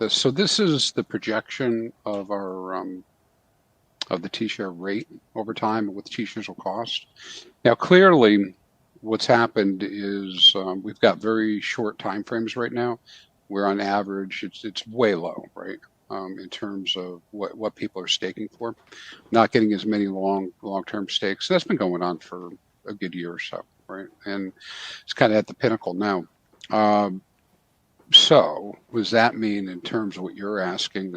this. So this is the projection of our of the T-share rate over time and what the T-shares will cost. Now, clearly, what's happened is we've got very short time frames right now, where on average it's way low, right? In terms of what people are staking for, not getting as many long-term stakes. That's been going on for a good year or so, right? And it's kind of at the pinnacle now. So what does that mean in terms of what you're asking?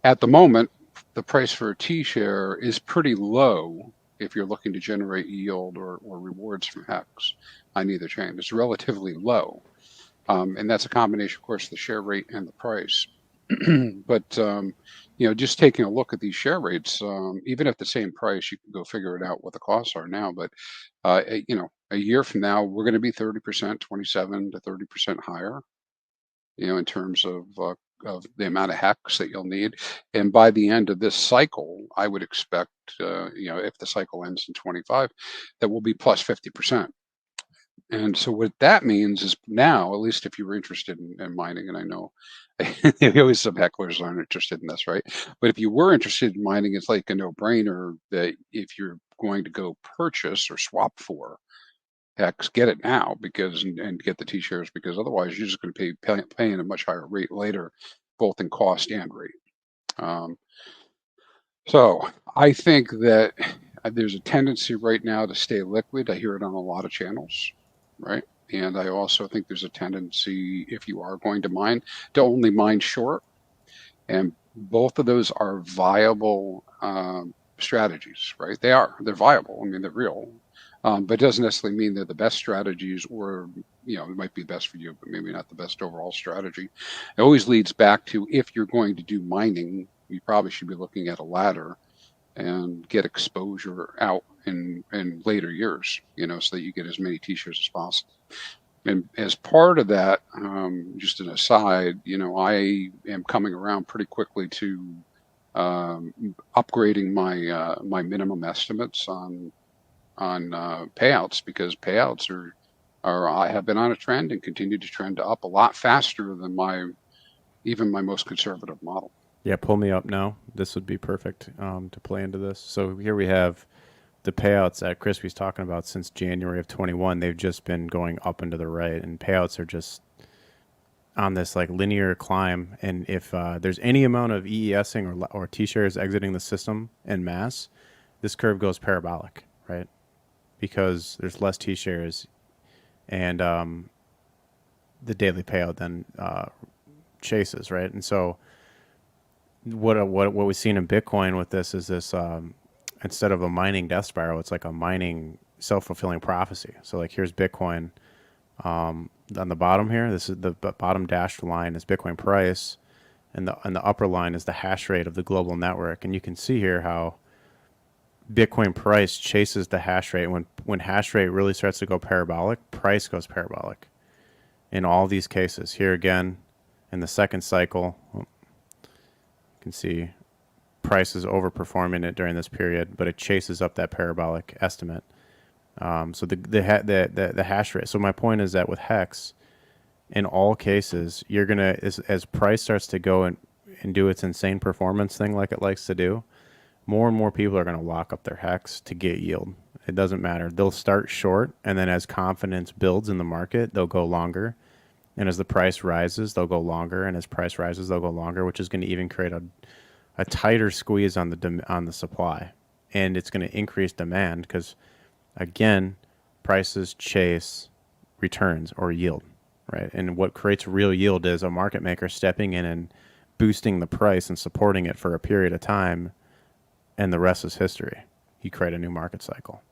At the moment, the price for a T-share is pretty low if you're looking to generate yield or rewards from HEX on either chain. It's relatively low. And that's a combination, of course, of the share rate and the price. But, just taking a look at these share rates, even at the same price, you can go figure it out what the costs are now. But, a year from now, we're going to be 30%, 27 to 30% higher, in terms of the amount of HEX that you'll need. And by the end of this cycle, I would expect, if the cycle ends in 25, that we'll be plus 50%. And so what that means is now, at least if you were interested in mining, and I know always some hecklers aren't interested in this, right? But if you were interested in mining, it's like a no-brainer that if you're going to go purchase or swap for HEX, get it now and get the T-shares, because otherwise you're just going to be paying a much higher rate later, both in cost and rate. So I think that there's a tendency right now to stay liquid. I hear it on a lot of channels, right? And I also think there's a tendency, if you are going to mine, to only mine short. And both of those are viable strategies, right? They're viable. I mean, they're real. But it doesn't necessarily mean they're the best strategies, or, it might be best for you, but maybe not the best overall strategy. It always leads back to, if you're going to do mining, you probably should be looking at a ladder and get exposure out in later years, so that you get as many T-shares as possible. And as part of that, just an aside, I am coming around pretty quickly to upgrading my minimum estimates on payouts, because payouts I have been on a trend and continue to trend up a lot faster than even my most conservative model. Yeah, pull me up now. This would be perfect to play into this. So here we have the payouts that Crispy's talking about since January of 21. They've just been going up and to the right, and payouts are just on this like linear climb. And if there's any amount of EESing or T-shares exiting the system en masse, this curve goes parabolic, right? Because there's less T-shares, and the daily payout then chases, right? And so what we've seen in Bitcoin with this is this instead of a mining death spiral, it's like a mining self-fulfilling prophecy. So like here's Bitcoin on the bottom here. This is the bottom dashed line is Bitcoin price, and the upper line is the hash rate of the global network. And you can see here how Bitcoin price chases the hash rate. When hash rate really starts to go parabolic, price goes parabolic. In all these cases, here again in the second cycle, you can see price is overperforming it during this period, but it chases up that parabolic estimate. So the hash rate. So my point is that with HEX, in all cases, you're gonna as price starts to go and do its insane performance thing like it likes to do, more and more people are going to lock up their HEX to get yield. It doesn't matter. They'll start short, and then as confidence builds in the market, they'll go longer. And as the price rises, they'll go longer. And as price rises, they'll go longer, which is going to even create a tighter squeeze on the supply. And it's going to increase demand because, again, prices chase returns or yield, right? And what creates real yield is a market maker stepping in and boosting the price and supporting it for a period of time, and the rest is history. You create a new market cycle.